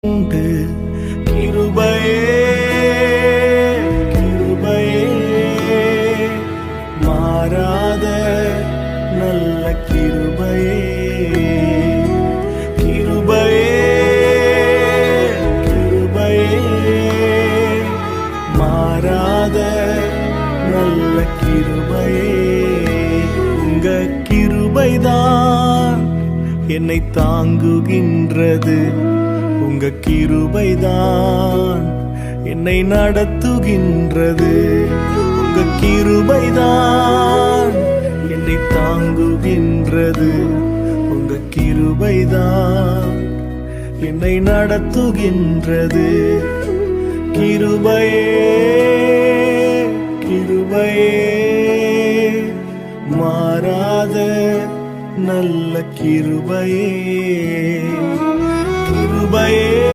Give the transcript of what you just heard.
உண்டு கிருபையே கிருபையே மாறாத நல்ல கிருபையே கிருபையே கிருபையே மாறாத நல்ல கிருபையே உங்க கிருபைதான் என்னை தாங்குகின்றது. உங்க கிருபைதான் என்னை நடத்துகின்றது. உங்க கிருபைதான் என்னை தாங்குகின்றது. உங்க கிருபைதான் என்னை நடத்துகின்றது. கிருபையே கிருபையே மாறாத நல்ல கிருபையே கிருபையே.